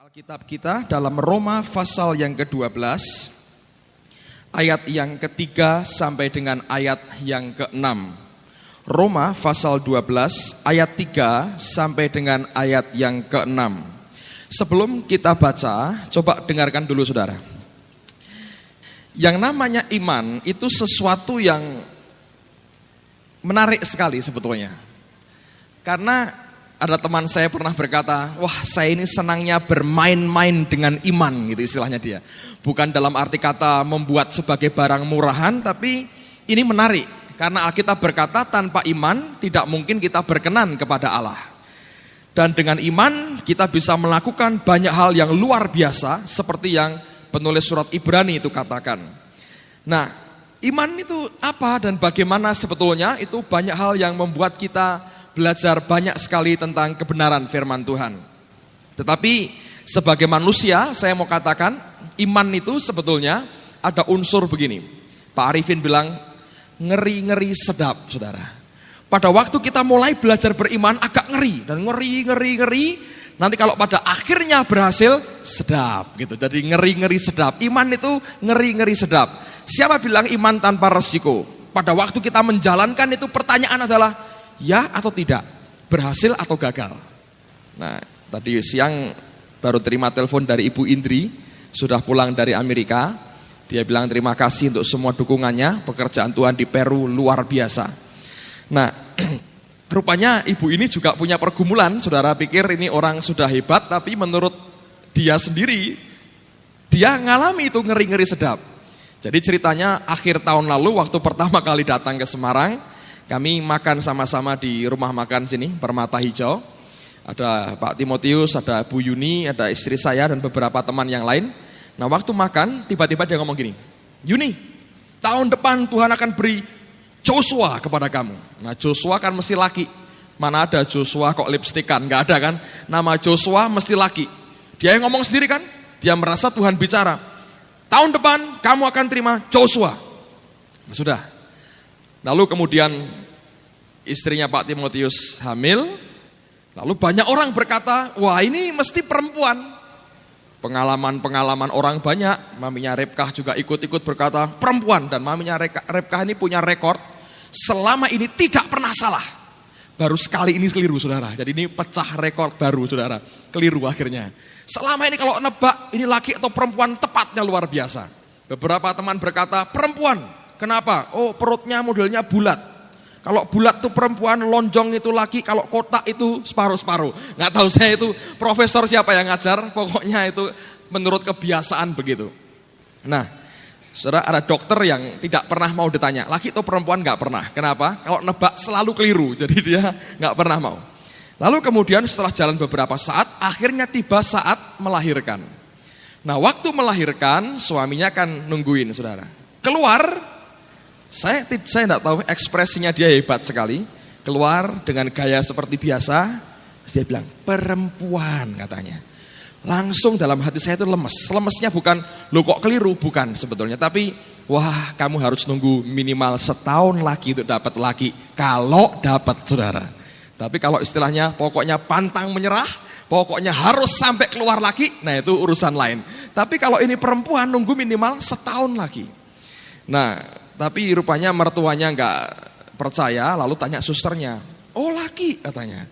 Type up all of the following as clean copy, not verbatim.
Alkitab kita dalam Roma pasal yang ke-12 ayat yang ketiga sampai dengan ayat yang ke-6. Roma pasal 12 ayat 3 sampai dengan ayat yang ke-6. Sebelum kita baca, coba dengarkan dulu saudara. Yang namanya iman itu sesuatu yang menarik sekali sebetulnya. Karena ada teman saya pernah berkata, wah saya ini senangnya bermain-main dengan iman gitu istilahnya dia. Bukan dalam arti kata membuat sebagai barang murahan, tapi ini menarik. Karena Alkitab berkata tanpa iman tidak mungkin kita berkenan kepada Allah. Dan dengan iman kita bisa melakukan banyak hal yang luar biasa seperti yang penulis surat Ibrani itu katakan. Nah, iman itu apa dan bagaimana sebetulnya? Itu banyak hal yang membuat kita belajar banyak sekali tentang kebenaran firman Tuhan. Tetapi sebagai manusia saya mau katakan iman itu sebetulnya ada unsur begini. Pak Arifin bilang ngeri-ngeri sedap saudara. Pada waktu kita mulai belajar beriman agak ngeri dan ngeri. Nanti kalau pada akhirnya berhasil sedap gitu. Jadi ngeri-ngeri sedap. Iman itu ngeri-ngeri sedap. Siapa bilang iman tanpa resiko? Pada waktu kita menjalankan itu pertanyaan adalah ya atau tidak, berhasil atau gagal. Nah, tadi siang baru terima telepon dari Ibu Indri, sudah pulang dari Amerika. Dia bilang terima kasih untuk semua dukungannya, pekerjaan Tuhan di Peru luar biasa. Nah, rupanya ibu ini juga punya pergumulan. Saudara pikir ini orang sudah hebat, tapi menurut dia sendiri, dia ngalami itu ngeri-ngeri sedap. Jadi ceritanya akhir tahun lalu waktu pertama kali datang ke Semarang, kami makan sama-sama di rumah makan sini, Permata Hijau. Ada Pak Timotius, ada Bu Yuni, ada istri saya dan beberapa teman yang lain. Nah waktu makan, tiba-tiba dia ngomong gini, Yuni, tahun depan Tuhan akan beri Joshua kepada kamu. Nah Joshua kan mesti laki. Mana ada Joshua kok lipstikan, gak ada kan. Nama Joshua mesti laki. Dia yang ngomong sendiri kan, dia merasa Tuhan bicara. Tahun depan kamu akan terima Joshua. Nah, sudah. Lalu kemudian istrinya Pak Timotius hamil. Lalu banyak orang berkata, wah ini mesti perempuan. Pengalaman-pengalaman orang banyak. Maminya Repkah juga ikut-ikut berkata perempuan. Dan maminya Repkah ini punya rekor. Selama ini tidak pernah salah. Baru sekali ini keliru saudara. Jadi ini pecah rekor baru saudara. Keliru akhirnya. Selama ini kalau nebak ini laki atau perempuan tepatnya luar biasa. Beberapa teman berkata perempuan. Kenapa? Oh perutnya modelnya bulat. Kalau bulat itu perempuan, lonjong itu laki, kalau kotak itu separuh-separuh. Nggak tahu saya itu profesor siapa yang ngajar, pokoknya itu menurut kebiasaan begitu. Nah, saudara ada dokter yang tidak pernah mau ditanya, laki atau perempuan nggak pernah. Kenapa? Kalau nebak selalu keliru, jadi dia nggak pernah mau. Lalu kemudian setelah jalan beberapa saat, akhirnya tiba saat melahirkan. Nah, waktu melahirkan, suaminya kan nungguin saudara. Keluar. Saya tidak tahu ekspresinya dia hebat sekali. Keluar dengan gaya seperti biasa. Dia bilang perempuan katanya. Langsung dalam hati saya itu lemes. Lemesnya bukan lo kok keliru, bukan sebetulnya. Tapi wah kamu harus nunggu minimal setahun lagi untuk dapat laki. Kalau dapat saudara. Tapi kalau istilahnya pokoknya pantang menyerah. Pokoknya harus sampai keluar laki. Nah itu urusan lain. Tapi kalau ini perempuan nunggu minimal setahun lagi. Nah tapi rupanya mertuanya nggak percaya, lalu tanya susternya, oh laki katanya.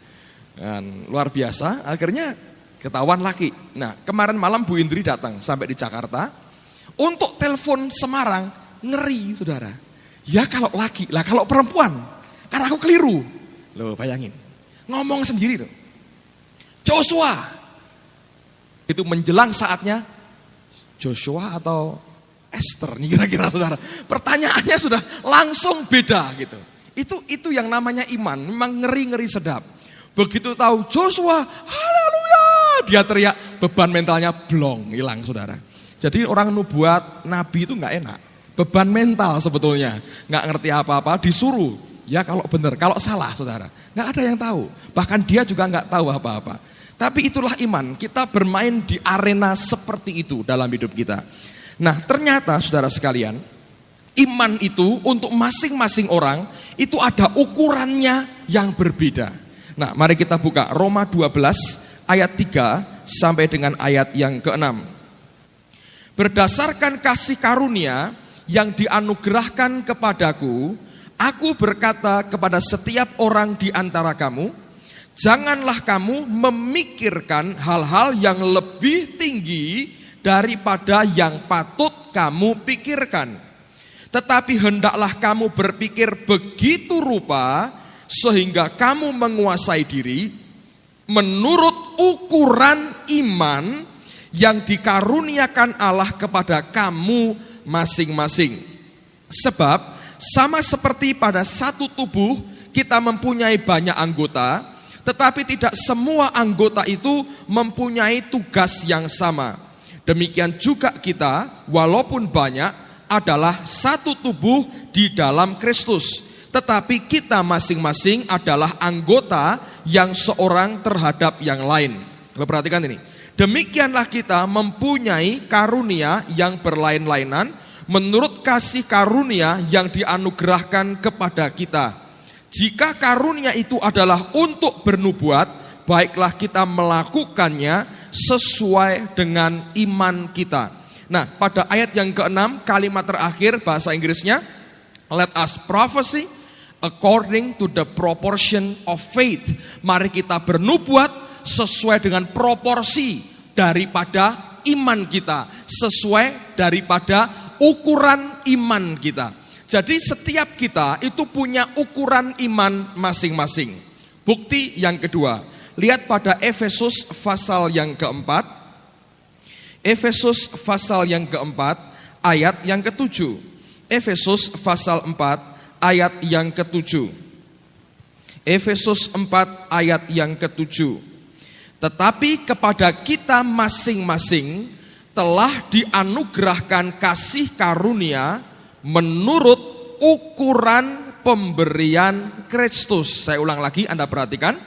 Dan luar biasa, akhirnya ketahuan laki. Nah kemarin malam Bu Indri datang sampai di Jakarta, untuk telepon Semarang, ngeri saudara. Ya kalau laki, lah kalau perempuan, karena aku keliru. Loh bayangin, ngomong sendiri tuh. Joshua, itu menjelang saatnya, Joshua atau Esther nih kira-kira saudara. Pertanyaannya sudah langsung beda gitu. Itu yang namanya iman. Memang ngeri-ngeri sedap. Begitu tahu Joshua, haleluya, dia teriak, beban mentalnya blong, hilang saudara. Jadi orang nubuat, nabi itu gak enak. Beban mental sebetulnya. Gak ngerti apa-apa, disuruh. Ya kalau benar, kalau salah saudara. Gak ada yang tahu. Bahkan dia juga gak tahu apa-apa. Tapi itulah iman. Kita bermain di arena seperti itu dalam hidup kita. Nah ternyata saudara sekalian, iman itu untuk masing-masing orang itu ada ukurannya yang berbeda. Nah mari kita buka Roma 12 ayat 3 sampai dengan ayat yang ke-6. Berdasarkan kasih karunia yang dianugerahkan kepadaku, aku berkata kepada setiap orang di antara kamu, janganlah kamu memikirkan hal-hal yang lebih tinggi daripada yang patut kamu pikirkan. Tetapi hendaklah kamu berpikir begitu rupa sehingga kamu menguasai diri menurut ukuran iman yang dikaruniakan Allah kepada kamu masing-masing. Sebab sama seperti pada satu tubuh kita mempunyai banyak anggota, tetapi tidak semua anggota itu mempunyai tugas yang sama. Demikian juga kita, walaupun banyak, adalah satu tubuh di dalam Kristus. Tetapi kita masing-masing adalah anggota yang seorang terhadap yang lain. Perhatikan ini. Demikianlah kita mempunyai karunia yang berlain-lainan menurut kasih karunia yang dianugerahkan kepada kita. Jika karunia itu adalah untuk bernubuat, baiklah kita melakukannya sesuai dengan iman kita. Nah, pada ayat yang ke-6, kalimat terakhir bahasa Inggrisnya, let us prophesy according to the proportion of faith. Mari kita bernubuat sesuai dengan proporsi daripada iman kita, sesuai daripada ukuran iman kita. Jadi setiap kita itu punya ukuran iman masing-masing. Bukti yang kedua, lihat pada Efesus pasal yang keempat. Efesus pasal yang keempat, ayat yang ke-7. Efesus pasal 4, ayat yang ke-7. Efesus 4, ayat yang ke-7. Tetapi kepada kita masing-masing telah dianugerahkan kasih karunia menurut ukuran pemberian Kristus. Saya ulang lagi, Anda perhatikan.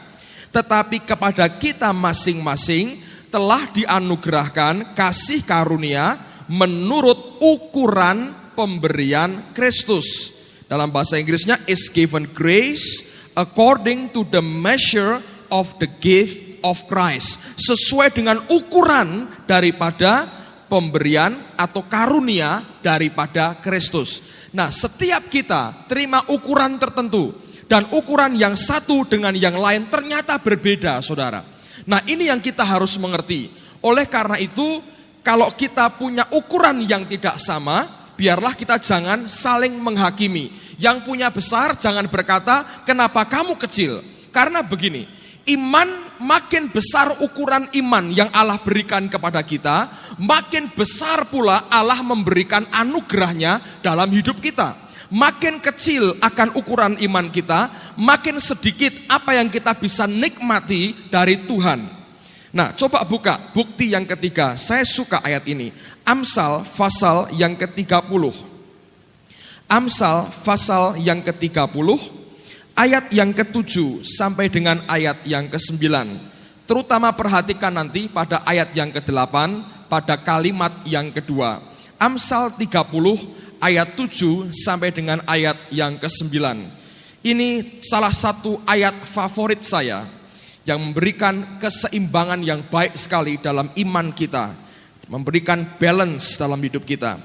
Tetapi kepada kita masing-masing telah dianugerahkan kasih karunia menurut ukuran pemberian Kristus. Dalam bahasa Inggrisnya, is given grace according to the measure of the gift of Christ. Sesuai dengan ukuran daripada pemberian atau karunia daripada Kristus. Nah, setiap kita terima ukuran tertentu. Dan ukuran yang satu dengan yang lain ternyata berbeda, saudara. Nah, ini yang kita harus mengerti. Oleh karena itu, kalau kita punya ukuran yang tidak sama, biarlah kita jangan saling menghakimi. Yang punya besar jangan berkata, kenapa kamu kecil? Karena begini, iman makin besar ukuran iman yang Allah berikan kepada kita, makin besar pula Allah memberikan anugerahnya dalam hidup kita. Makin kecil akan ukuran iman kita, makin sedikit apa yang kita bisa nikmati dari Tuhan. Nah, coba buka bukti yang ketiga. Saya suka ayat ini. Amsal pasal yang ke-30. Amsal pasal yang ke-30, ayat yang ke-7 sampai dengan ayat yang ke-9. Terutama perhatikan nanti pada ayat yang ke-8, pada kalimat yang kedua. Amsal 30 ayat 7 sampai dengan ayat yang ke-9. Ini salah satu ayat favorit saya yang memberikan keseimbangan yang baik sekali dalam iman kita, memberikan balance dalam hidup kita.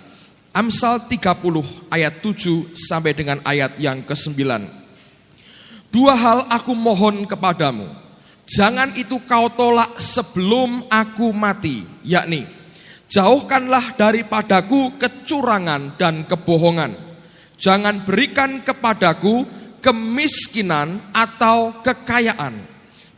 Amsal 30 ayat 7 sampai dengan ayat yang ke-9. Dua hal aku mohon kepadamu, jangan itu kau tolak sebelum aku mati, yakni jauhkanlah daripadaku kecurangan dan kebohongan. Jangan berikan kepadaku kemiskinan atau kekayaan.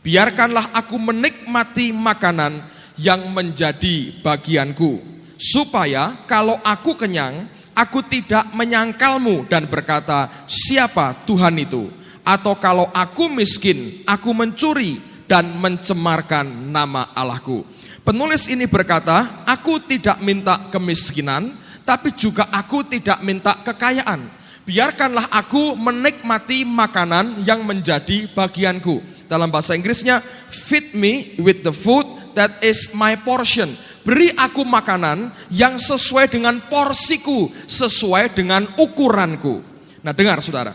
Biarkanlah aku menikmati makanan yang menjadi bagianku. Supaya kalau aku kenyang, aku tidak menyangkalmu dan berkata, siapa Tuhan itu? Atau kalau aku miskin, aku mencuri dan mencemarkan nama Allahku. Penulis ini berkata, aku tidak minta kemiskinan, tapi juga aku tidak minta kekayaan. Biarkanlah aku menikmati makanan yang menjadi bagianku. Dalam bahasa Inggrisnya, feed me with the food that is my portion. Beri aku makanan yang sesuai dengan porsiku, sesuai dengan ukuranku. Nah, dengar saudara,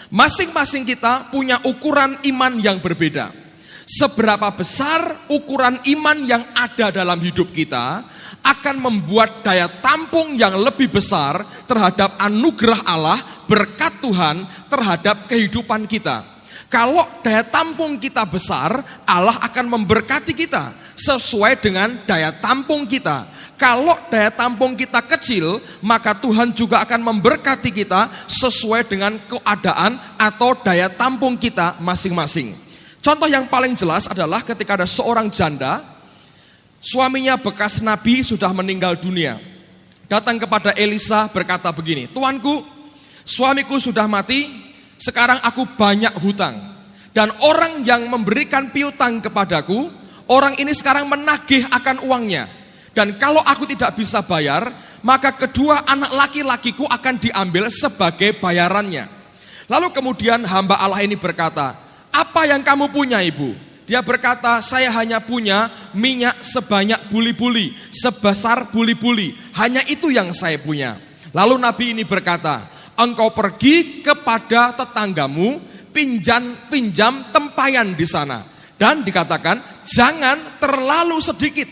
masing-masing kita punya ukuran iman yang berbeda. Seberapa besar ukuran iman yang ada dalam hidup kita akan membuat daya tampung yang lebih besar terhadap anugerah Allah, berkat Tuhan terhadap kehidupan kita. Kalau daya tampung kita besar, Allah akan memberkati kita sesuai dengan daya tampung kita. Kalau daya tampung kita kecil, maka Tuhan juga akan memberkati kita sesuai dengan keadaan atau daya tampung kita masing-masing. Contoh yang paling jelas adalah ketika ada seorang janda, suaminya bekas nabi sudah meninggal dunia. Datang kepada Elisa berkata begini, "Tuanku, suamiku sudah mati, sekarang aku banyak hutang. Dan orang yang memberikan piutang kepadaku, orang ini sekarang menagih akan uangnya. Dan kalau aku tidak bisa bayar, maka kedua anak laki-lakiku akan diambil sebagai bayarannya." Lalu kemudian hamba Allah ini berkata, "Apa yang kamu punya, Ibu?" Dia berkata, "Saya hanya punya minyak sebanyak buli-buli, sebesar buli-buli. Hanya itu yang saya punya." Lalu Nabi ini berkata, "Engkau pergi kepada tetanggamu, pinjam tempayan di sana." Dan dikatakan, "Jangan terlalu sedikit.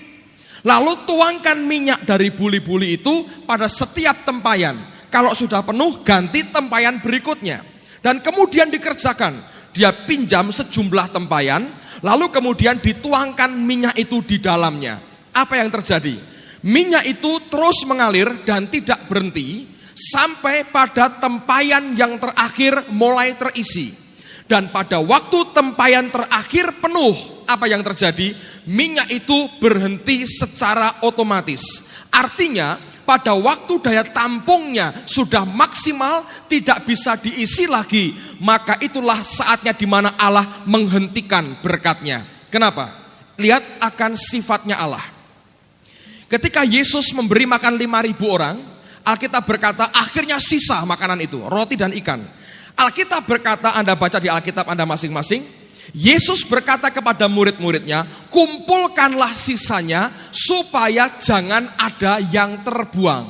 Lalu tuangkan minyak dari buli-buli itu pada setiap tempayan. Kalau sudah penuh, ganti tempayan berikutnya." Dan kemudian dikerjakan. Dia pinjam sejumlah tempayan, lalu kemudian dituangkan minyak itu di dalamnya. Apa yang terjadi? Minyak itu terus mengalir dan tidak berhenti sampai pada tempayan yang terakhir mulai terisi. Dan pada waktu tempayan terakhir penuh, apa yang terjadi? Minyak itu berhenti secara otomatis. Artinya, pada waktu daya tampungnya sudah maksimal, tidak bisa diisi lagi, maka itulah saatnya di mana Allah menghentikan berkatnya. Kenapa? Lihat akan sifatnya Allah. Ketika Yesus memberi makan 5.000 orang, Alkitab berkata akhirnya sisa makanan itu, roti dan ikan. Alkitab berkata, Anda baca di Alkitab Anda masing-masing, Yesus berkata kepada murid-muridnya, "Kumpulkanlah sisanya supaya jangan ada yang terbuang."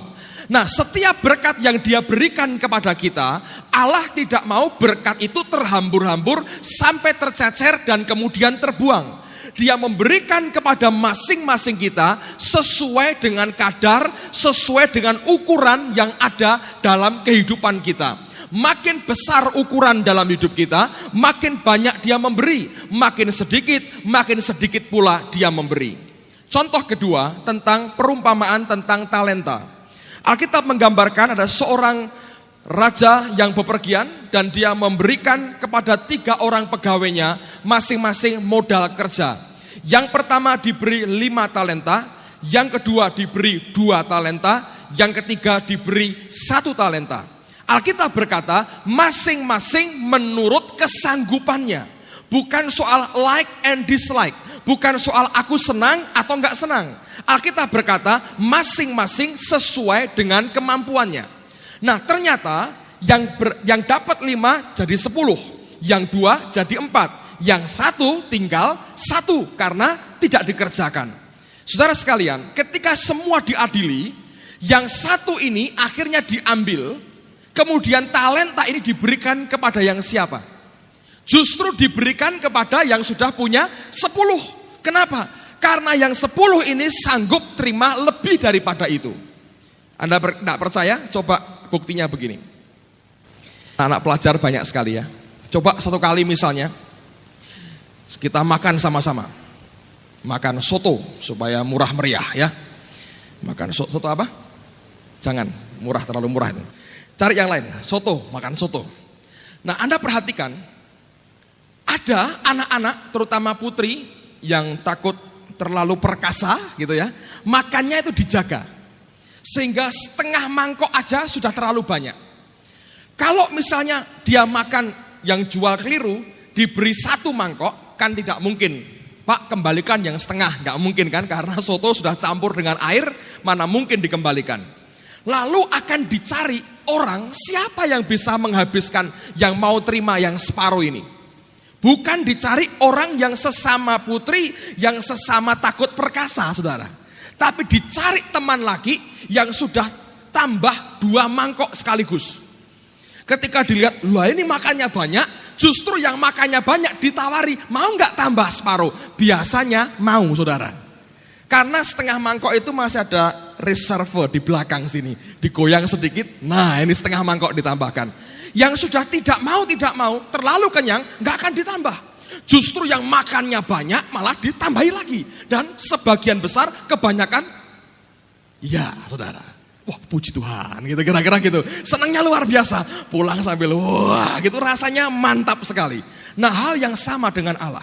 Nah, setiap berkat yang Dia berikan kepada kita, Allah tidak mau berkat itu terhambur-hambur sampai tercecer dan kemudian terbuang. Dia memberikan kepada masing-masing kita sesuai dengan kadar, sesuai dengan ukuran yang ada dalam kehidupan kita. Makin besar ukuran dalam hidup kita, makin banyak Dia memberi. Makin sedikit pula Dia memberi. Contoh kedua tentang perumpamaan tentang talenta. Alkitab menggambarkan ada seorang raja yang bepergian dan dia memberikan kepada 3 orang pegawainya masing-masing modal kerja. Yang pertama diberi 5 talenta, yang kedua diberi 2 talenta, yang ketiga diberi 1 talenta. Alkitab berkata masing-masing menurut kesanggupannya. Bukan soal like and dislike, bukan soal aku senang atau enggak senang. Alkitab berkata masing-masing sesuai dengan kemampuannya. Nah, ternyata yang dapat 5 jadi 10, yang 2 jadi 4, yang 1 tinggal 1 karena tidak dikerjakan. Saudara sekalian, ketika semua diadili, yang 1 ini akhirnya diambil. Kemudian talenta ini diberikan kepada yang siapa? Justru diberikan kepada yang sudah punya 10. Kenapa? Karena yang 10 ini sanggup terima lebih daripada itu. Anda tidak percaya? Coba buktinya begini. Anak pelajar banyak sekali ya. Coba satu kali misalnya, kita makan sama-sama. Makan soto supaya murah meriah ya. Makan soto apa? Jangan, terlalu murah itu. Cari yang lain, makan soto. Nah, Anda perhatikan, ada anak-anak, terutama putri, yang takut terlalu perkasa gitu ya, makannya itu dijaga. Sehingga setengah mangkok aja sudah terlalu banyak. Kalau misalnya dia makan yang jual keliru, diberi 1 mangkok, kan tidak mungkin. Pak, kembalikan yang setengah, nggak mungkin kan, karena soto sudah campur dengan air, mana mungkin dikembalikan. Lalu akan dicari orang siapa yang bisa menghabiskan, yang mau terima yang separuh ini. Bukan dicari orang yang sesama putri, yang sesama takut perkasa, saudara. Tapi dicari teman laki yang sudah tambah 2 mangkok sekaligus. Ketika dilihat, lah ini makannya banyak, Justru yang makannya banyak ditawari, mau nggak tambah separuh? Biasanya mau, saudara. Karena setengah mangkok itu masih ada reserve di belakang sini. Digoyang sedikit, nah ini setengah mangkok ditambahkan. Yang sudah tidak mau, terlalu kenyang, nggak akan ditambah. Justru yang makannya banyak malah ditambahi lagi. Dan sebagian besar, kebanyakan, ya saudara. Wah puji Tuhan, gitu kira-kira gitu. Senangnya luar biasa, pulang sambil wah gitu, rasanya mantap sekali. Nah hal yang sama dengan Allah.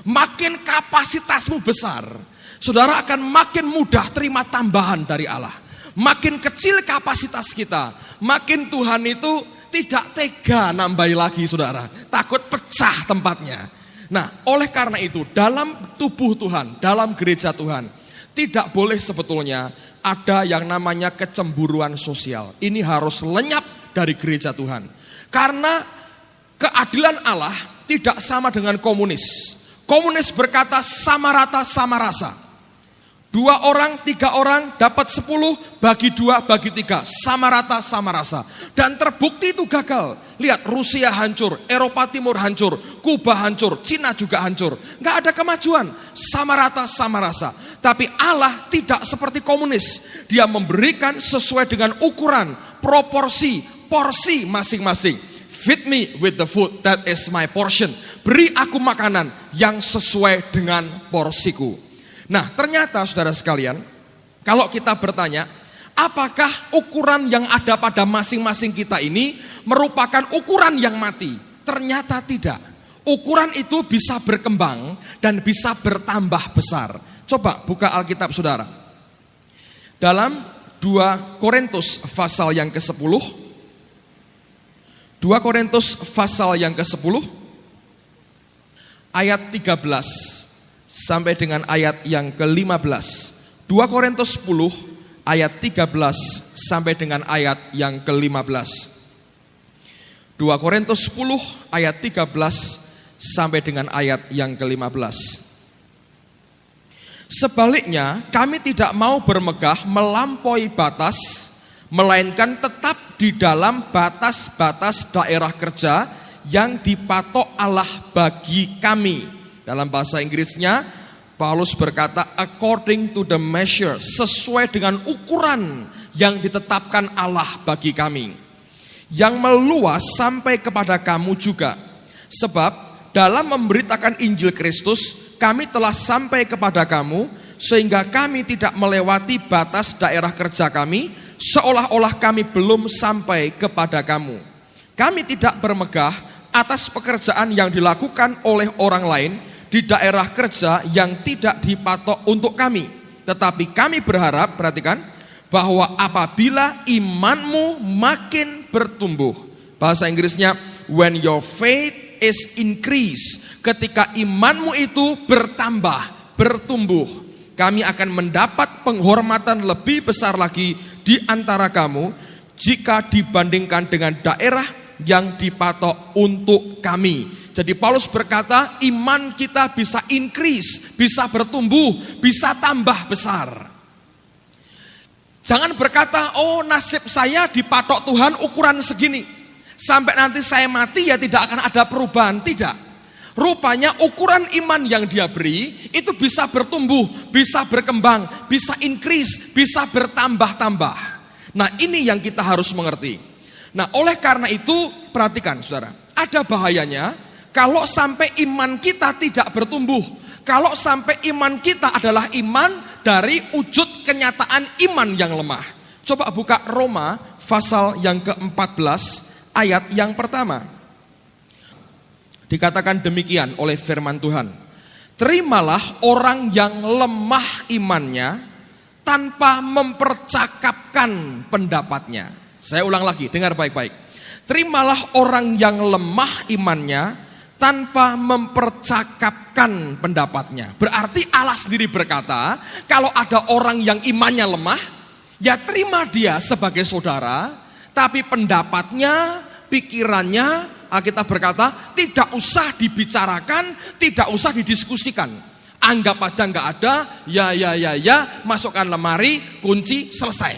Makin kapasitasmu besar, saudara akan makin mudah terima tambahan dari Allah. Makin kecil kapasitas kita, makin Tuhan itu tidak tega nambahi lagi saudara. Takut pecah tempatnya. Nah oleh karena itu dalam tubuh Tuhan, dalam gereja Tuhan, tidak boleh sebetulnya ada yang namanya kecemburuan sosial. Ini harus lenyap dari gereja Tuhan. Karena keadilan Allah tidak sama dengan komunis. Komunis berkata sama rata sama rasa. 2 orang, 3 orang dapat 10, bagi 2, bagi 3. Sama rata sama rasa. Dan terbukti itu gagal. Lihat Rusia hancur, Eropa Timur hancur, Kuba hancur, Cina juga hancur. Gak ada kemajuan, sama rata sama rasa. Tapi Allah tidak seperti komunis. Dia memberikan sesuai dengan ukuran, proporsi, porsi masing-masing. Feed me with the food, that is my portion. Beri aku makanan yang sesuai dengan porsiku. Nah ternyata saudara sekalian, kalau kita bertanya, apakah ukuran yang ada pada masing-masing kita ini merupakan ukuran yang mati? Ternyata tidak. Ukuran itu bisa berkembang dan bisa bertambah besar. Coba buka Alkitab saudara. Dalam 2 Korintus pasal yang ke-10. 2 Korintus pasal yang ke-10. Ayat 13 sampai dengan ayat yang ke-15. 2 Korintus 10 ayat 13 sampai dengan ayat yang ke-15. 2 Korintus 10 ayat 13 sampai dengan ayat yang ke-15. Sebaliknya, kami tidak mau bermegah melampaui batas, melainkan tetap di dalam batas-batas daerah kerja yang dipatok Allah bagi kami. Dalam bahasa Inggrisnya, Paulus berkata, according to the measure, sesuai dengan ukuran yang ditetapkan Allah bagi kami. Yang meluas sampai kepada kamu juga. Sebab dalam memberitakan Injil Kristus, kami telah sampai kepada kamu, sehingga kami tidak melewati batas daerah kerja kami, seolah-olah kami belum sampai kepada kamu. Kami tidak bermegah atas pekerjaan yang dilakukan oleh orang lain di daerah kerja yang tidak dipatok untuk kami. Tetapi kami berharap, perhatikan, bahwa apabila imanmu makin bertumbuh. Bahasa Inggrisnya, when your faith is increase. Ketika imanmu itu bertambah, bertumbuh, kami akan mendapat penghormatan lebih besar lagi di antara kamu jika dibandingkan dengan daerah yang dipatok untuk kami. Jadi Paulus berkata, iman kita bisa increase, bisa bertumbuh, bisa tambah besar. Jangan berkata, oh nasib saya dipatok Tuhan ukuran segini, sampai nanti saya mati ya tidak akan ada perubahan. Tidak. Rupanya ukuran iman yang dia beri itu bisa bertumbuh, bisa berkembang, bisa increase, bisa bertambah-tambah. Nah ini yang kita harus mengerti. Nah oleh karena itu perhatikan saudara, ada bahayanya kalau sampai iman kita tidak bertumbuh. Kalau sampai iman kita adalah iman dari wujud kenyataan iman yang lemah. Coba buka Roma pasal yang ke-14 ayat yang pertama. Dikatakan demikian oleh firman Tuhan. Terimalah orang yang lemah imannya tanpa mempercakapkan pendapatnya. Saya ulang lagi, dengar baik-baik. Terimalah orang yang lemah imannya tanpa mempercakapkan pendapatnya. Berarti Allah sendiri berkata, kalau ada orang yang imannya lemah, ya terima dia sebagai saudara, tapi pendapatnya, pikirannya, Alkitab berkata, tidak usah dibicarakan, tidak usah didiskusikan. Anggap aja nggak ada, ya, masukkan lemari, kunci, selesai.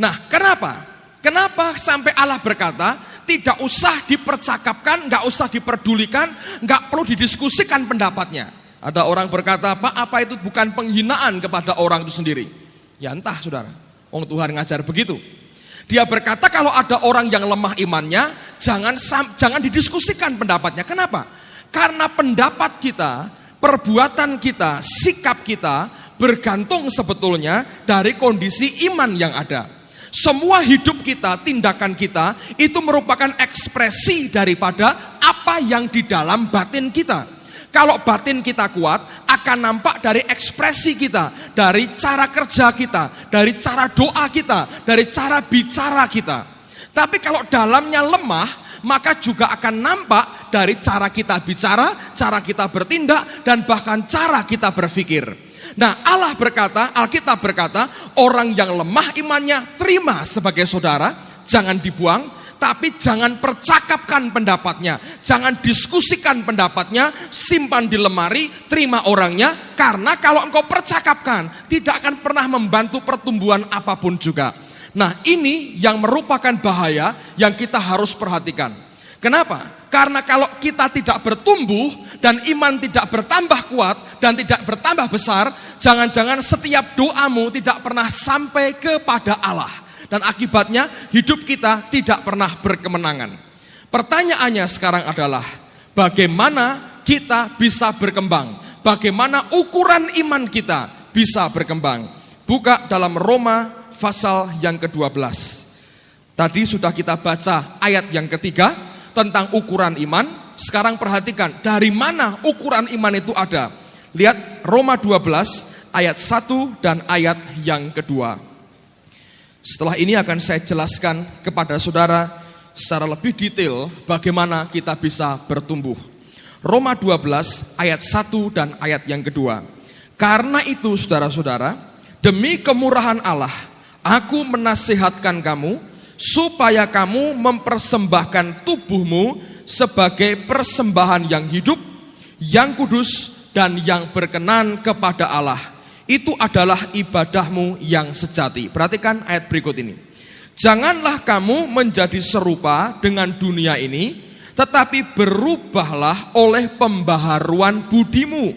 Nah, kenapa? Kenapa sampai Allah berkata, tidak usah dipercakapkan, nggak usah diperdulikan, nggak perlu didiskusikan pendapatnya. Ada orang berkata, Pak, apa itu bukan penghinaan kepada orang itu sendiri? Ya entah, saudara. Tuhan ngajar begitu. Dia berkata kalau ada orang yang lemah imannya, jangan didiskusikan pendapatnya. Kenapa? Karena pendapat kita, perbuatan kita, sikap kita bergantung sebetulnya dari kondisi iman yang ada. Semua hidup kita, tindakan kita itu merupakan ekspresi daripada apa yang di dalam batin kita. Kalau batin kita kuat, akan nampak dari ekspresi kita, dari cara kerja kita, dari cara doa kita, dari cara bicara kita. Tapi kalau dalamnya lemah, maka juga akan nampak dari cara kita bicara, cara kita bertindak, dan bahkan cara kita berpikir. Nah, Allah berkata, Alkitab berkata, orang yang lemah imannya terima sebagai saudara, jangan dibuang, tapi jangan percakapkan pendapatnya, jangan diskusikan pendapatnya, simpan di lemari, terima orangnya, karena kalau engkau percakapkan, tidak akan pernah membantu pertumbuhan apapun juga. Nah, ini yang merupakan bahaya yang kita harus perhatikan. Kenapa? Karena kalau kita tidak bertumbuh dan iman tidak bertambah kuat dan tidak bertambah besar, jangan-jangan setiap doamu tidak pernah sampai kepada Allah. Dan akibatnya hidup kita tidak pernah berkemenangan. Pertanyaannya sekarang adalah, bagaimana kita bisa berkembang? Bagaimana ukuran iman kita bisa berkembang? Buka dalam Roma pasal yang ke-12. Tadi sudah kita baca ayat yang ketiga tentang ukuran iman. Sekarang perhatikan dari mana ukuran iman itu ada. Lihat Roma 12 ayat 1 dan ayat yang kedua. Setelah ini akan saya jelaskan kepada saudara secara lebih detail bagaimana kita bisa bertumbuh. Roma 12 ayat 1 dan ayat yang kedua. Karena itu saudara-saudara, demi kemurahan Allah, aku menasihatkan kamu supaya kamu mempersembahkan tubuhmu sebagai persembahan yang hidup, yang kudus, dan yang berkenan kepada Allah. Itu adalah ibadahmu yang sejati. Perhatikan ayat berikut ini. Janganlah kamu menjadi serupa dengan dunia ini, tetapi berubahlah oleh pembaharuan budimu,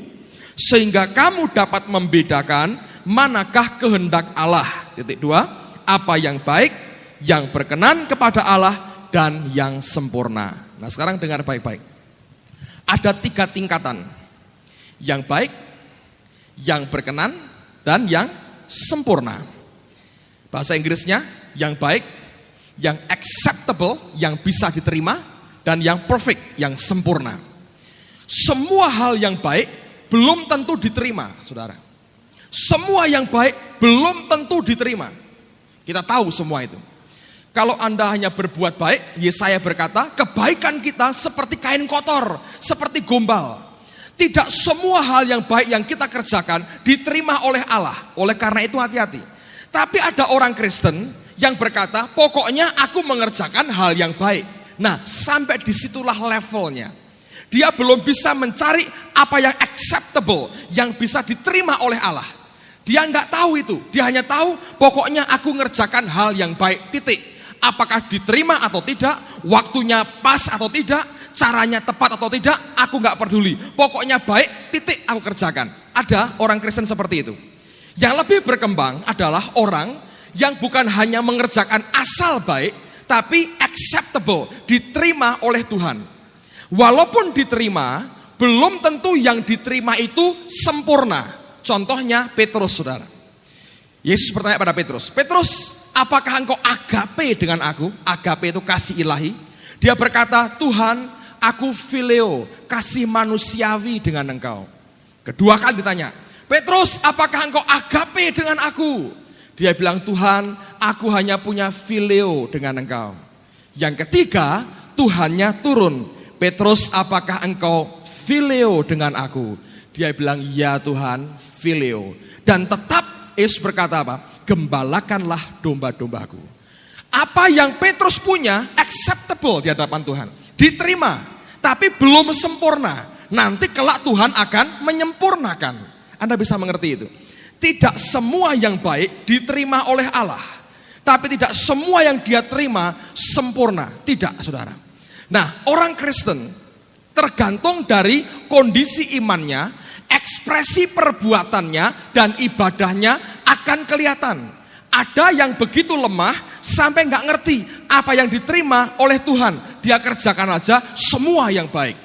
sehingga kamu dapat membedakan manakah kehendak Allah. Titik 2, apa yang baik, yang berkenan kepada Allah, dan yang sempurna. Nah, sekarang dengar baik-baik. Ada 3 tingkatan. Yang baik, yang berkenan, dan yang sempurna. Bahasa Inggrisnya, yang baik, yang acceptable, yang bisa diterima, dan yang perfect, yang sempurna. Semua hal yang baik belum tentu diterima, saudara. Semua yang baik belum tentu diterima. Kita tahu semua itu. Kalau Anda hanya berbuat baik, Yesaya berkata, kebaikan kita seperti kain kotor, seperti gombal. Tidak semua hal yang baik yang kita kerjakan diterima oleh Allah. Oleh karena itu hati-hati. Tapi ada orang Kristen yang berkata, pokoknya aku mengerjakan hal yang baik. Nah, sampai disitulah levelnya. Dia belum bisa mencari apa yang acceptable, yang bisa diterima oleh Allah. Dia nggak tahu itu. Dia hanya tahu, pokoknya aku ngerjakan hal yang baik, titik. Apakah diterima atau tidak, waktunya pas atau tidak, caranya tepat atau tidak, aku gak peduli. Pokoknya baik, titik, aku kerjakan. Ada orang Kristen seperti itu. Yang lebih berkembang adalah orang yang bukan hanya mengerjakan asal baik, tapi acceptable, diterima oleh Tuhan. Walaupun diterima, belum tentu yang diterima itu sempurna. Contohnya Petrus, saudara. Yesus bertanya pada Petrus, Petrus, apakah engkau agape dengan aku? Agape itu kasih ilahi. Dia berkata, Tuhan, aku phileo, kasih manusiawi dengan engkau. Kedua kali ditanya, Petrus, apakah engkau agape dengan aku? Dia bilang, Tuhan, aku hanya punya phileo dengan engkau. Yang ketiga, Tuhannya turun. Petrus, apakah engkau phileo dengan aku? Dia bilang, ya Tuhan, phileo. Dan tetap Yesus berkata apa? Gembalakanlah domba-dombaku. Apa yang Petrus punya acceptable di hadapan Tuhan, diterima, tapi belum sempurna. Nanti kelak Tuhan akan menyempurnakan. Anda bisa mengerti itu. Tidak semua yang baik diterima oleh Allah. Tapi tidak semua yang dia terima sempurna. Tidak, saudara. Nah, orang Kristen tergantung dari kondisi imannya, ekspresi perbuatannya, dan ibadahnya akan kelihatan. Ada yang begitu lemah sampai nggak ngerti apa yang diterima oleh Tuhan. Dia kerjakan aja semua yang baik.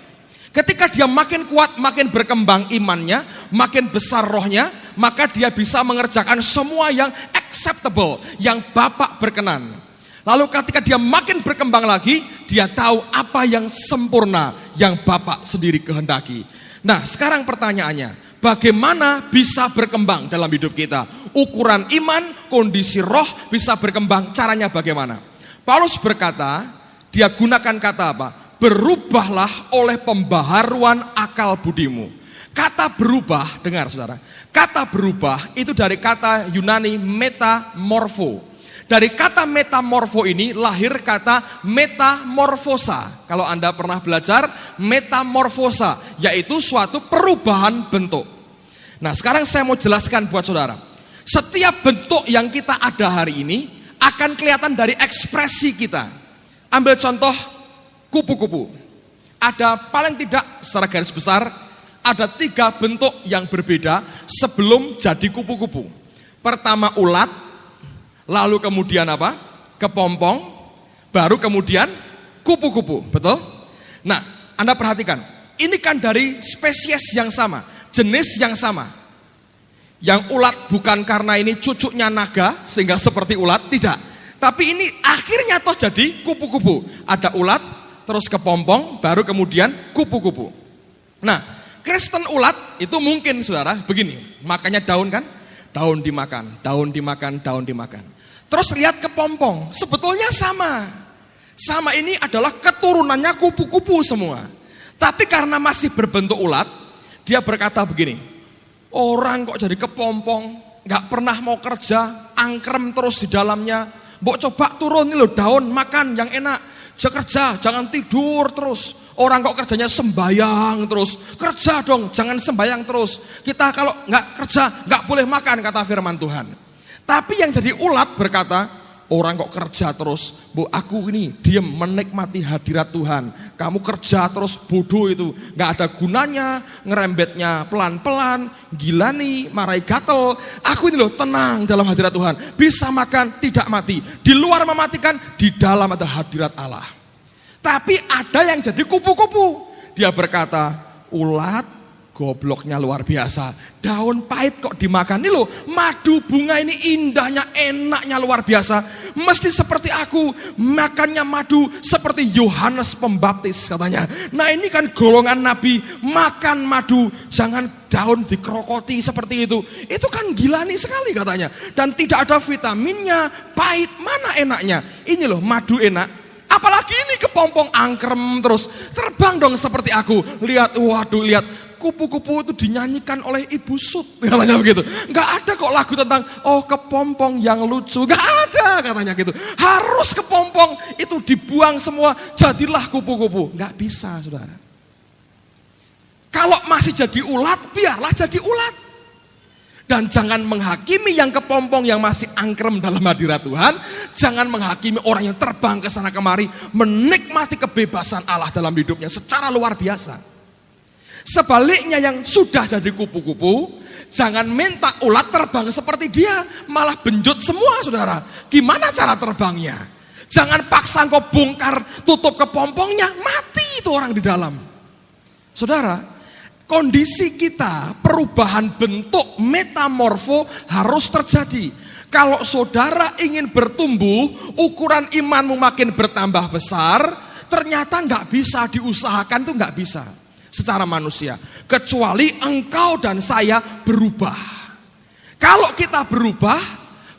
Ketika dia makin kuat, makin berkembang imannya, makin besar rohnya, maka dia bisa mengerjakan semua yang acceptable, yang Bapak berkenan. Lalu ketika dia makin berkembang lagi, dia tahu apa yang sempurna, yang Bapak sendiri kehendaki. Nah, sekarang pertanyaannya, bagaimana bisa berkembang dalam hidup kita? Ukuran iman, kondisi roh bisa berkembang, caranya bagaimana? Paulus berkata, dia gunakan kata apa? Berubahlah oleh pembaharuan akal budimu. Kata berubah, dengar saudara, kata berubah itu dari kata Yunani metamorfo. Dari kata metamorfo ini lahir kata metamorfosa. Kalau Anda pernah belajar metamorfosa, yaitu suatu perubahan bentuk. Nah, sekarang saya mau jelaskan buat saudara. Setiap bentuk yang kita ada hari ini akan kelihatan dari ekspresi kita. Ambil contoh kupu-kupu. Ada paling tidak secara garis besar ada 3 bentuk yang berbeda sebelum jadi kupu-kupu. Pertama ulat, lalu kemudian apa? Kepompong, baru kemudian kupu-kupu, betul? Nah, Anda perhatikan, ini kan dari spesies yang sama, jenis yang sama. Yang ulat bukan karena ini cucunya naga sehingga seperti ulat, tidak. Tapi ini akhirnya toh jadi kupu-kupu. Ada ulat, terus kepompong, baru kemudian kupu-kupu. Nah, Kristen ulat itu mungkin saudara begini, makanya daun kan? Daun dimakan, daun dimakan, daun dimakan. Terus lihat kepompong, sebetulnya sama. Sama ini adalah keturunannya kupu-kupu semua. Tapi karena masih berbentuk ulat, dia berkata begini, orang kok jadi kepompong, gak pernah mau kerja, angkrem terus di dalamnya. Mbok coba turun nih loh daun, makan yang enak. Kerja, jangan tidur terus. Orang kok kerjanya sembayang terus. Kerja dong, jangan sembayang terus. Kita kalau gak kerja, gak boleh makan, kata firman Tuhan. Tapi yang jadi ulat berkata, orang kok kerja terus, bu aku ini diem menikmati hadirat Tuhan. Kamu kerja terus, bodoh itu, nggak ada gunanya, ngerembetnya pelan-pelan, gila nih, marahi gatel. Aku ini loh tenang dalam hadirat Tuhan, bisa makan tidak mati, di luar mematikan, di dalam ada hadirat Allah. Tapi ada yang jadi kupu-kupu, dia berkata, ulat gobloknya luar biasa, daun pahit kok dimakan. Ini loh, madu bunga ini indahnya, enaknya luar biasa. Mesti seperti aku, makannya madu seperti Yohanes Pembaptis katanya. Nah ini kan golongan nabi, makan madu, jangan daun dikrokoti seperti itu. Itu kan gilani sekali katanya. Dan tidak ada vitaminnya, pahit, mana enaknya. Ini loh, madu enak. Apalagi ini kepompong angkrem terus, terbang dong seperti aku. Lihat, waduh lihat, kupu-kupu itu dinyanyikan oleh Ibu Sut, katanya begitu. Nggak ada kok lagu tentang oh kepompong yang lucu, nggak ada katanya gitu. Harus kepompong itu dibuang semua, jadilah kupu-kupu. Nggak bisa saudara. Kalau masih jadi ulat, biarlah jadi ulat. Dan jangan menghakimi yang kepompong yang masih angkrem dalam hadirat Tuhan. Jangan menghakimi orang yang terbang ke sana kemari, menikmati kebebasan Allah dalam hidupnya secara luar biasa. Sebaliknya yang sudah jadi kupu-kupu, jangan minta ulat terbang seperti dia, malah benjut semua saudara. Gimana cara terbangnya? Jangan paksa engkau bongkar tutup kepompongnya, mati itu orang di dalam. Saudara, kondisi kita, perubahan bentuk metamorfo harus terjadi. Kalau saudara ingin bertumbuh, ukuran imanmu makin bertambah besar, ternyata nggak bisa diusahakan, itu nggak bisa secara manusia, kecuali engkau dan saya berubah. Kalau kita berubah,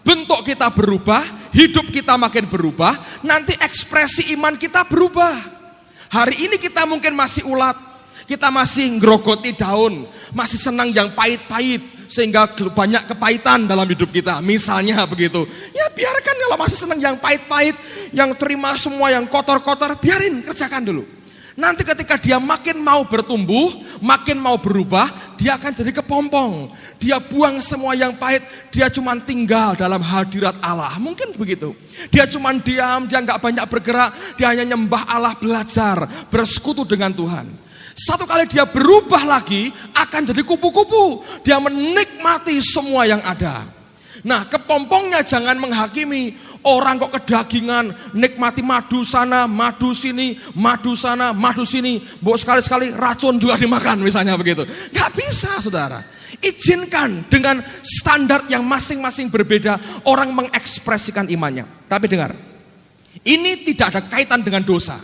bentuk kita berubah, hidup kita makin berubah, nanti ekspresi iman kita berubah. Hari ini kita mungkin masih ulat, kita masih ngerogoti daun, masih senang yang pahit-pahit, sehingga banyak kepahitan dalam hidup kita, misalnya begitu. Ya biarkan kalau masih senang yang pahit-pahit, yang terima semua yang kotor-kotor, biarin, kerjakan dulu. Nanti ketika dia makin mau bertumbuh, makin mau berubah, dia akan jadi kepompong. Dia buang semua yang pahit, dia cuma tinggal dalam hadirat Allah. Mungkin begitu. Dia cuma diam, dia nggak banyak bergerak, dia hanya nyembah Allah, belajar, bersekutu dengan Tuhan. Satu kali dia berubah lagi, akan jadi kupu-kupu. Dia menikmati semua yang ada. Nah, kepompongnya jangan menghakimi. Orang kok kedagingan, nikmati madu sana, madu sini, madu sana, madu sini. Bawa sekali-sekali racun juga dimakan misalnya begitu. Gak bisa saudara. Izinkan dengan standar yang masing-masing berbeda orang mengekspresikan imannya. Tapi dengar, ini tidak ada kaitan dengan dosa.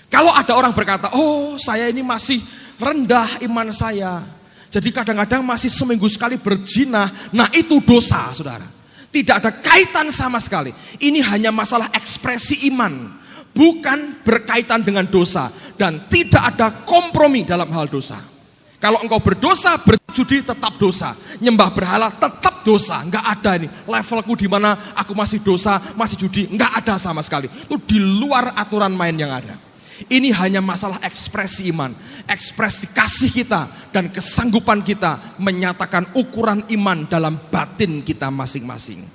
Kalau ada orang berkata, oh saya ini masih rendah iman saya. Jadi kadang-kadang masih seminggu sekali berzina. Nah itu dosa saudara. Tidak ada kaitan sama sekali. Ini hanya masalah ekspresi iman. Bukan berkaitan dengan dosa. Dan tidak ada kompromi dalam hal dosa. Kalau engkau berdosa, berjudi tetap dosa. Nyembah berhala tetap dosa. Enggak ada ini. Levelku di mana aku masih dosa, masih judi. Enggak ada sama sekali. Itu di luar aturan main yang ada. Ini hanya masalah ekspresi iman, ekspresi kasih kita dan kesanggupan kita menyatakan ukuran iman dalam batin kita masing-masing.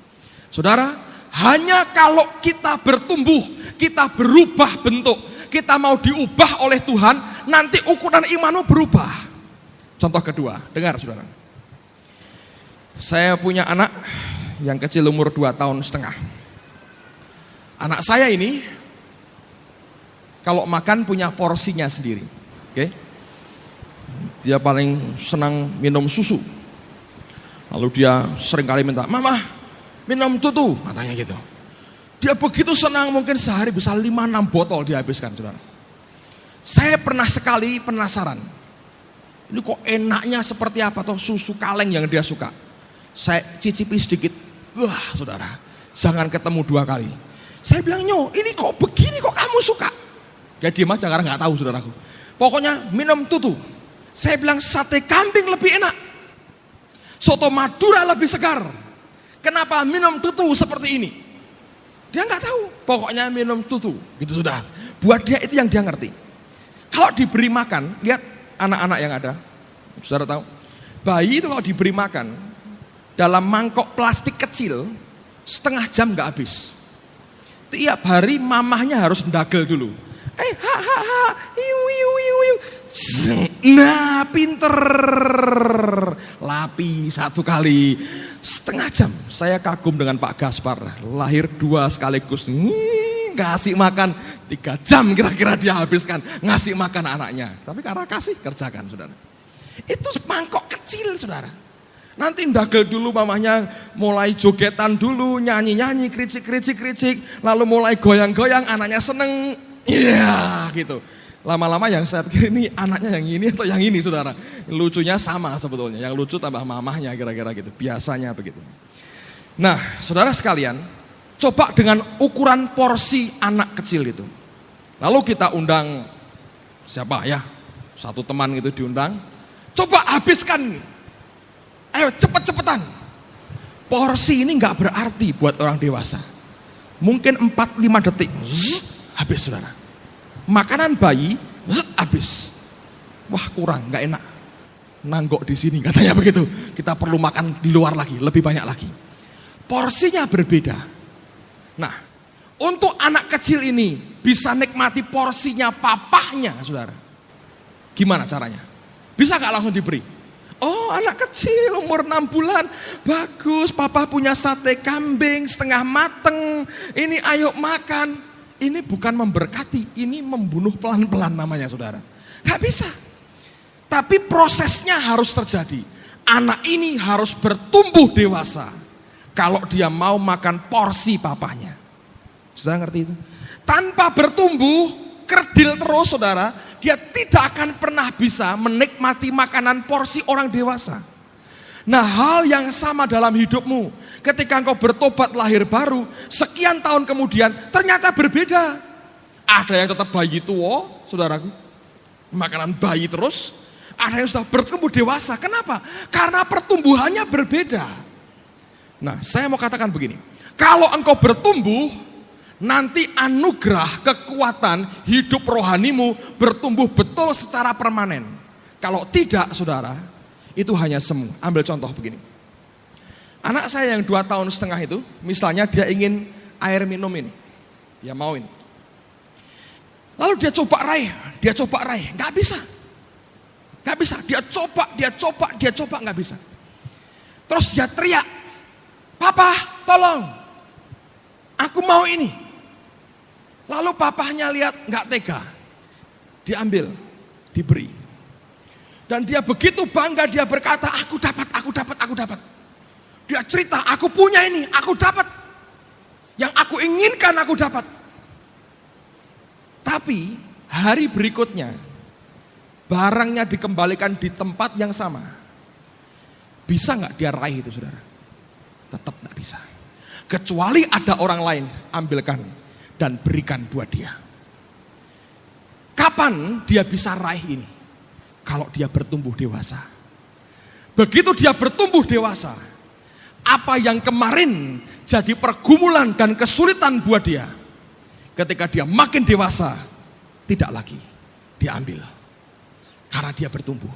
Saudara, hanya kalau kita bertumbuh, kita berubah bentuk, kita mau diubah oleh Tuhan, nanti ukuran imanmu berubah. Contoh kedua, dengar saudara. Saya punya anak yang kecil umur 2,5 tahun. Anak saya ini kalau makan punya porsinya sendiri. Oke? Dia paling senang minum susu. Lalu dia sering kali minta, "Mama, minum tutu," katanya gitu. Dia begitu senang mungkin sehari bisa 5-6 botol dihabiskan, saudara. Saya pernah sekali penasaran. Ini kok enaknya seperti apa tuh susu kaleng yang dia suka. Saya cicipi sedikit. Wah, saudara, jangan ketemu 2 kali. Saya bilang, "Nyo, ini kok begini kok kamu suka?" Dia diam aja karena nggak tahu saudaraku. Pokoknya minum tutu. Saya bilang sate kambing lebih enak. Soto Madura lebih segar. Kenapa minum tutu seperti ini? Dia nggak tahu. Pokoknya minum tutu. Gitu sudah. Buat dia itu yang dia ngerti. Kalau diberi makan, lihat anak-anak yang ada. Saudara tahu? Bayi itu kalau diberi makan dalam mangkok plastik kecil, setengah jam nggak habis. Tiap hari mamahnya harus ndagel dulu. Nah pinter. Lapi 1 kali setengah jam. Saya kagum dengan Pak Gaspar. Lahir 2 sekaligus. Ngasih makan 3 jam kira-kira dia habiskan. Ngasih makan anaknya. Tapi karena kasih kerjakan saudara. Itu mangkok kecil saudara. Nanti ndagel dulu mamanya, mulai jogetan dulu, nyanyi-nyanyi, kricik. Lalu mulai goyang-goyang, anaknya seneng. Iya gitu. Lama-lama yang saya pikir ini anaknya yang ini atau yang ini saudara. Lucunya sama sebetulnya. Yang lucu tambah mamahnya kira-kira gitu. Biasanya begitu. Nah saudara sekalian, coba dengan ukuran porsi anak kecil itu. Lalu kita undang siapa ya? Satu teman gitu diundang. Coba habiskan. Ayo cepet-cepetan. Porsi ini gak berarti buat orang dewasa. Mungkin 4-5 detik. Habis saudara. Makanan bayi habis. Wah kurang, nggak enak. Nanggok di sini katanya begitu. Kita perlu makan di luar lagi, lebih banyak lagi. Porsinya berbeda. Nah, untuk anak kecil ini bisa nikmati porsinya papahnya, saudara. Gimana caranya? Bisa nggak langsung diberi? Oh, anak kecil umur 6 bulan, bagus. Papa punya sate kambing setengah mateng. Ini ayo makan. Ini bukan memberkati, ini membunuh pelan-pelan namanya saudara. Gak bisa. Tapi prosesnya harus terjadi. Anak ini harus bertumbuh dewasa. Kalau dia mau makan porsi papanya. Saudara ngerti itu? Tanpa bertumbuh, kerdil terus saudara, dia tidak akan pernah bisa menikmati makanan porsi orang dewasa. Nah hal yang sama dalam hidupmu. Ketika engkau bertobat lahir baru, sekian tahun kemudian ternyata berbeda. Ada yang tetap bayi tua, saudaraku. Makanan bayi terus. Ada yang sudah bertumbuh dewasa. Kenapa? Karena pertumbuhannya berbeda. Nah saya mau katakan begini. Kalau engkau bertumbuh, nanti anugerah, kekuatan, hidup rohanimu bertumbuh betul secara permanen. Kalau tidak saudara, itu hanya semu. Ambil contoh begini. Anak saya yang 2,5 tahun itu, misalnya dia ingin air minum ini. Dia mau ini. Lalu dia coba raih, nggak bisa. Nggak bisa, dia coba, nggak bisa. Terus dia teriak, "Papa, tolong, aku mau ini." Lalu papahnya lihat, nggak tega. Diambil, diberi. Dan dia begitu bangga, dia berkata, aku dapat. Dia cerita, aku punya ini, aku dapat. Yang aku inginkan, aku dapat. Tapi hari berikutnya, barangnya dikembalikan di tempat yang sama. Bisa nggak dia raih itu, saudara? Tetap nggak bisa. Kecuali ada orang lain, ambilkan dan berikan buat dia. Kapan dia bisa raih ini? Kalau dia bertumbuh dewasa. Begitu dia bertumbuh dewasa, apa yang kemarin jadi pergumulan dan kesulitan buat dia, ketika dia makin dewasa, tidak lagi diambil. Karena dia bertumbuh.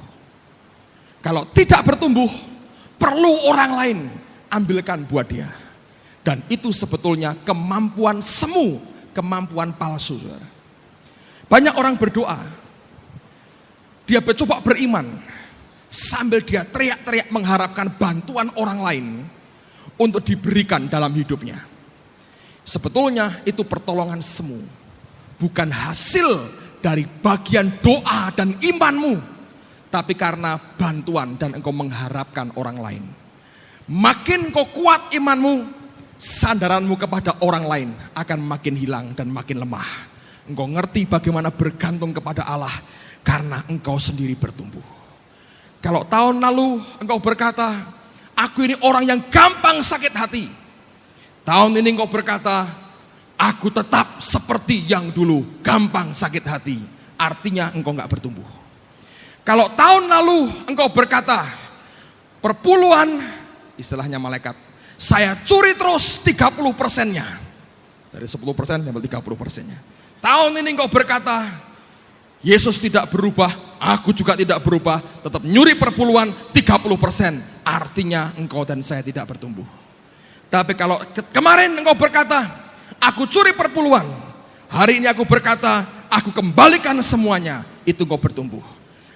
Kalau tidak bertumbuh, perlu orang lain ambilkan buat dia. Dan itu sebetulnya kemampuan semu, kemampuan palsu, saudara. Banyak orang berdoa, dia mencoba beriman, sambil dia teriak-teriak mengharapkan bantuan orang lain untuk diberikan dalam hidupnya. Sebetulnya itu pertolongan semu, bukan hasil dari bagian doa dan imanmu, tapi karena bantuan dan engkau mengharapkan orang lain. Makin kau kuat imanmu, sandaranmu kepada orang lain akan makin hilang dan makin lemah. Engkau ngerti bagaimana bergantung kepada Allah karena engkau sendiri bertumbuh. Kalau tahun lalu engkau berkata, aku ini orang yang gampang sakit hati. Tahun ini engkau berkata, aku tetap seperti yang dulu, gampang sakit hati. Artinya engkau gak bertumbuh. Kalau tahun lalu engkau berkata, perpuluhan, istilahnya malaikat, saya curi terus 30%-nya. Dari 10% ambil 30%-nya. Tahun ini engkau berkata, Yesus tidak berubah, aku juga tidak berubah, tetap nyuri perpuluhan 30%. Artinya engkau dan saya tidak bertumbuh. Tapi kalau kemarin engkau berkata, aku curi perpuluhan, hari ini aku berkata, aku kembalikan semuanya, itu engkau bertumbuh.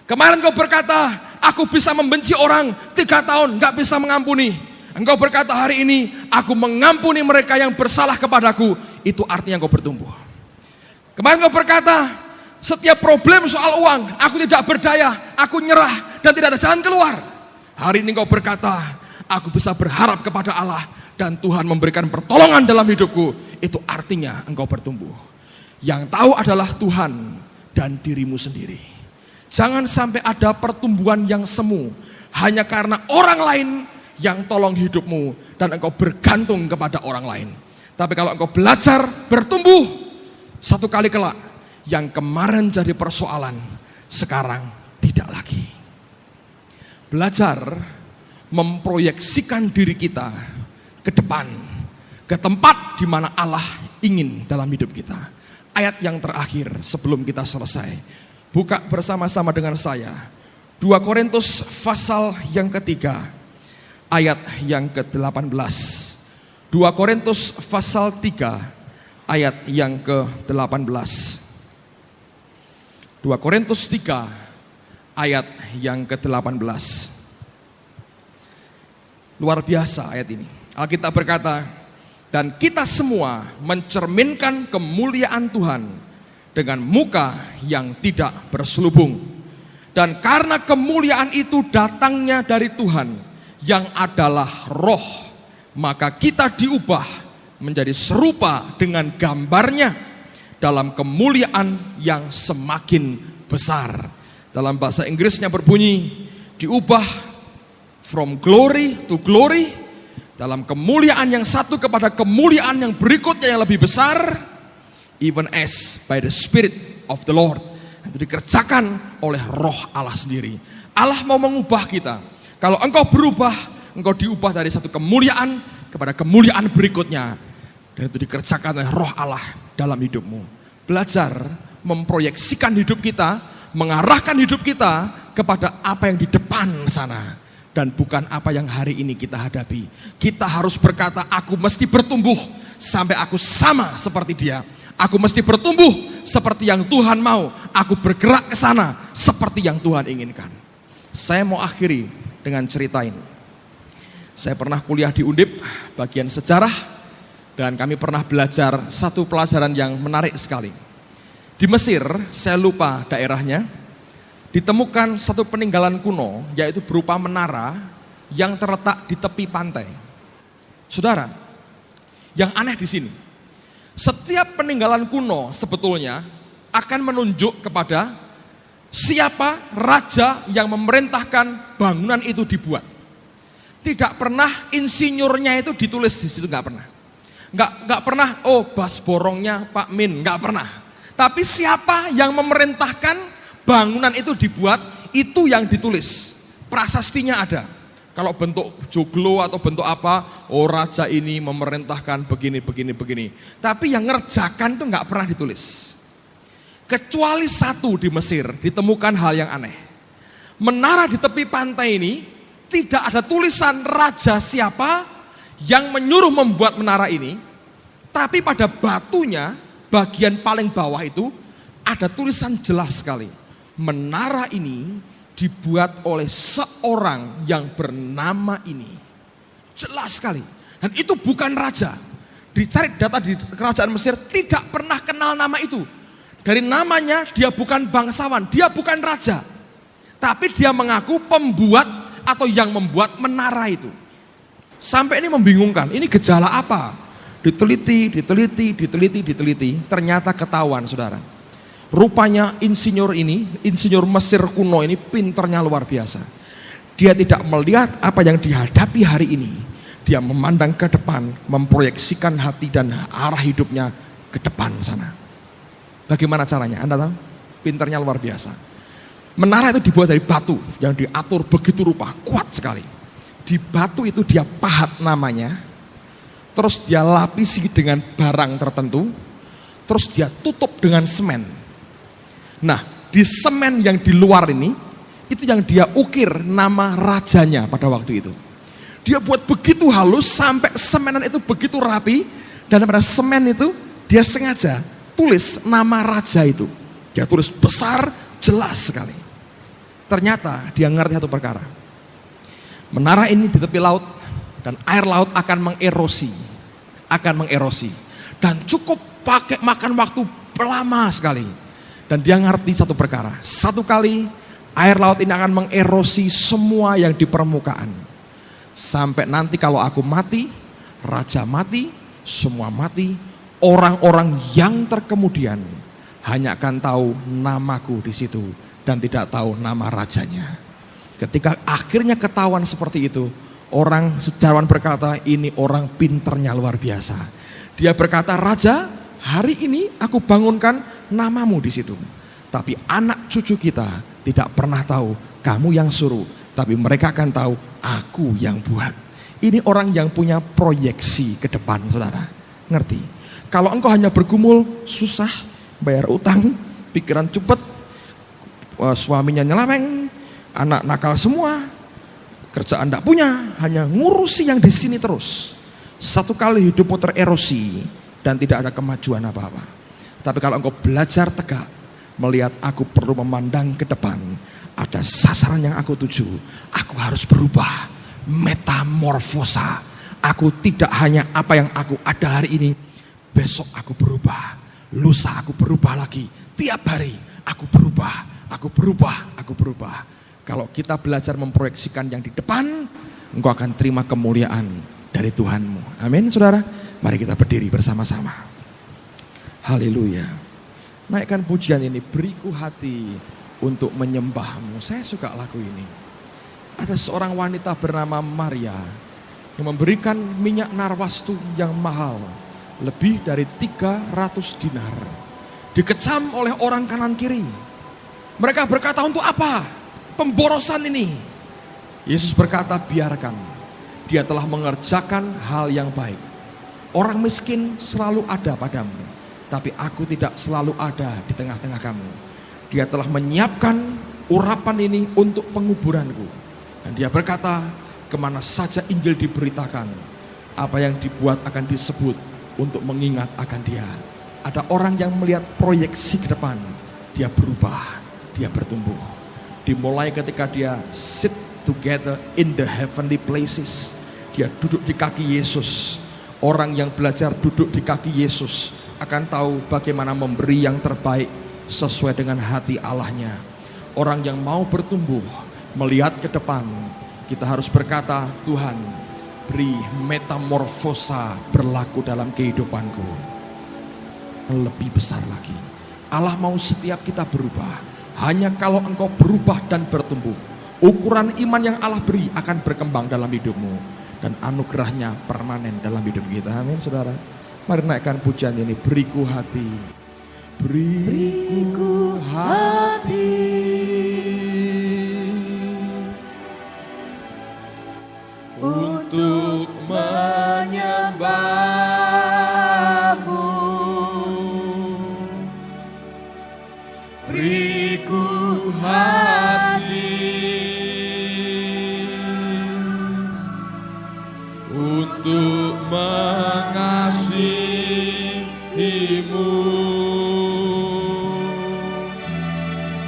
Kemarin engkau berkata, aku bisa membenci orang 3 tahun, gak bisa mengampuni. Engkau berkata hari ini, aku mengampuni mereka yang bersalah kepadaku, itu artinya engkau bertumbuh. Kemarin engkau berkata, setiap problem soal uang, aku tidak berdaya, aku nyerah dan tidak ada jalan keluar. Hari ini engkau berkata, aku bisa berharap kepada Allah dan Tuhan memberikan pertolongan dalam hidupku. Itu artinya engkau bertumbuh. Yang tahu adalah Tuhan dan dirimu sendiri. Jangan sampai ada pertumbuhan yang semu hanya karena orang lain yang tolong hidupmu dan engkau bergantung kepada orang lain. Tapi kalau engkau belajar bertumbuh, satu kali kelak yang kemarin jadi persoalan, sekarang tidak lagi. Belajar memproyeksikan diri kita ke depan, ke tempat di mana Allah ingin dalam hidup kita. Ayat yang terakhir sebelum kita selesai, buka bersama-sama dengan saya 2 Korintus pasal yang ketiga, ayat yang ke-18. 2 Korintus pasal 3, ayat yang ke-18. 2 Korintus 3, ayat yang ke-18. Luar biasa ayat ini. Alkitab berkata, dan kita semua mencerminkan kemuliaan Tuhan dengan muka yang tidak berselubung. Dan karena kemuliaan itu datangnya dari Tuhan yang adalah roh, maka kita diubah menjadi serupa dengan gambarnya dalam kemuliaan yang semakin besar. Dalam bahasa Inggrisnya berbunyi, diubah from glory to glory, dalam kemuliaan yang satu kepada kemuliaan yang berikutnya yang lebih besar, even as by the Spirit of the Lord. Itu dikerjakan oleh roh Allah sendiri. Allah mau mengubah kita. Kalau engkau berubah, engkau diubah dari satu kemuliaan kepada kemuliaan berikutnya. Dan itu dikerjakan oleh roh Allah dalam hidupmu. Belajar memproyeksikan hidup kita, mengarahkan hidup kita kepada apa yang di depan sana dan bukan apa yang hari ini kita hadapi. Kita harus berkata, aku mesti bertumbuh sampai aku sama seperti dia. Aku mesti bertumbuh seperti yang Tuhan mau. Aku bergerak ke sana seperti yang Tuhan inginkan. Saya mau akhiri dengan cerita ini. Saya pernah kuliah di Undip bagian sejarah dan kami pernah belajar satu pelajaran yang menarik sekali. Di Mesir, saya lupa daerahnya, ditemukan satu peninggalan kuno, yaitu berupa menara yang terletak di tepi pantai. Saudara, yang aneh di sini, setiap peninggalan kuno sebetulnya akan menunjuk kepada siapa raja yang memerintahkan bangunan itu dibuat. Tidak pernah insinyurnya itu ditulis di situ, nggak pernah. Nggak pernah, oh bas borongnya Pak Min, nggak pernah. Tapi siapa yang memerintahkan bangunan itu dibuat, itu yang ditulis. Prasastinya ada. Kalau bentuk joglo atau bentuk apa, oh raja ini memerintahkan begini. Tapi yang ngerjakan itu nggak pernah ditulis. Kecuali satu di Mesir, ditemukan hal yang aneh. Menara di tepi pantai ini, tidak ada tulisan raja siapa yang menyuruh membuat menara ini. Tapi pada batunya, bagian paling bawah itu, ada tulisan jelas sekali. Menara ini dibuat oleh seorang yang bernama ini. Jelas sekali. Dan itu bukan raja. Dicari data di kerajaan Mesir, tidak pernah kenal nama itu. Dari namanya, dia bukan bangsawan, dia bukan raja. Tapi dia mengaku pembuat atau yang membuat menara itu. Sampai ini membingungkan, ini gejala apa? Diteliti, ternyata ketahuan, saudara. Rupanya insinyur Mesir kuno ini pinternya luar biasa. Dia tidak melihat apa yang dihadapi hari ini. Dia memandang ke depan, memproyeksikan hati dan arah hidupnya ke depan sana. Bagaimana caranya? Anda tahu? Pinternya luar biasa. Menara itu dibuat dari batu yang diatur begitu rupa, kuat sekali. Di batu itu dia pahat namanya, terus dia lapisi dengan barang tertentu, terus dia tutup dengan semen. Nah, di semen yang di luar ini, itu yang dia ukir nama rajanya pada waktu itu. Dia buat begitu halus sampai semenan itu begitu rapi, dan pada semen itu dia sengaja tulis nama raja itu. Dia tulis besar, jelas sekali. Ternyata dia ngerti satu perkara. Menara ini di tepi laut dan air laut akan mengerosi. Dan cukup pakai makan waktu lama sekali. Dan dia ngerti satu perkara. Satu kali air laut ini akan mengerosi semua yang di permukaan. Sampai nanti kalau aku mati, raja mati, semua mati, orang-orang yang terkemudian hanya akan tahu namaku di situ dan tidak tahu nama rajanya. Ketika akhirnya ketahuan seperti itu, orang sejarawan berkata, ini orang pinternya luar biasa. Dia berkata, raja, hari ini aku bangunkan namamu di situ. Tapi anak cucu kita tidak pernah tahu kamu yang suruh, tapi mereka akan tahu aku yang buat. Ini orang yang punya proyeksi ke depan, saudara. Ngerti? Kalau engkau hanya bergumul, susah, bayar utang, pikiran cepet, suaminya nyeleweng, anak nakal semua, kerjaan tidak punya, hanya ngurusi yang di sini terus. Satu kali hidupmu tererosi dan tidak ada kemajuan apa-apa. Tapi kalau engkau belajar tegak, melihat aku perlu memandang ke depan, ada sasaran yang aku tuju, aku harus berubah, metamorfosa. Aku tidak hanya apa yang aku ada hari ini, besok aku berubah, lusa aku berubah lagi, tiap hari aku berubah. Kalau kita belajar memproyeksikan yang di depan, engkau akan terima kemuliaan dari Tuhanmu. Amin, saudara. Mari kita berdiri bersama-sama. Haleluya. Naikkan pujian ini, beriku hati untuk menyembahmu. Saya suka lagu ini. Ada seorang wanita bernama Maria yang memberikan minyak narwastu yang mahal, lebih dari 300 dinar. Dikecam oleh orang kanan kiri. Mereka berkata, untuk apa pemborosan ini? Yesus berkata, biarkan. Dia telah mengerjakan hal yang baik. Orang miskin selalu ada padamu, tapi aku tidak selalu ada di tengah-tengah kamu. Dia telah menyiapkan urapan ini untuk penguburanku. Dan dia berkata, kemana saja Injil diberitakan, apa yang dibuat akan disebut untuk mengingat akan dia. Ada orang yang melihat proyeksi ke depan, dia berubah, dia bertumbuh. Dimulai ketika dia sit together in the heavenly places. Dia duduk di kaki Yesus. Orang yang belajar duduk di kaki Yesus akan tahu bagaimana memberi yang terbaik sesuai dengan hati Allahnya. Orang yang mau bertumbuh, melihat ke depan, kita harus berkata, Tuhan, beri metamorfosa berlaku dalam kehidupanku. Lebih besar lagi, Allah mau setiap kita berubah. Hanya kalau engkau berubah dan bertumbuh, ukuran iman yang Allah beri akan berkembang dalam hidupmu. Dan anugerahnya permanen dalam hidup kita. Amin, saudara. Mari naikkan pujian ini. Beriku hati, beriku hati untuk menyembahmu. Beriku hati untuk mengasihimu.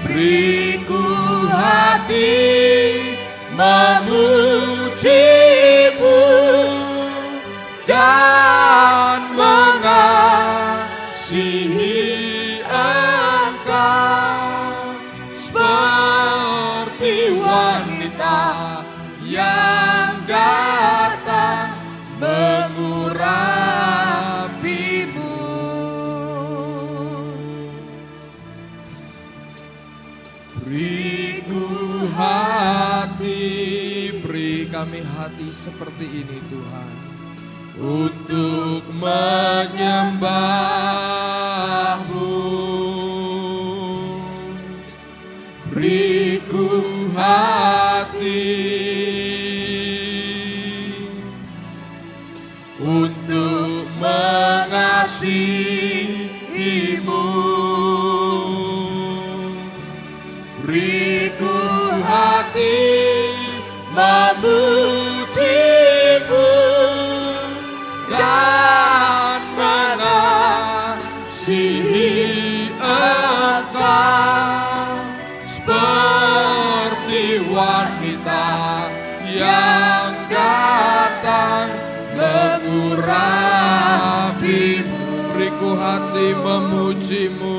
Beriku hati memujimu dan mengasihi Engkau seperti wanita yang datang mengurapimu. Beriku hati, beri kami hati seperti ini Tuhan, untuk menyembahmu. Beriku hati untuk mengasihimu. Beriku hati memujimu dan mengasihi Engkau seperti wanita yang datang mengurapimu. Beriku hati memujimu.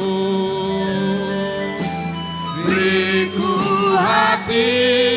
Beriku hati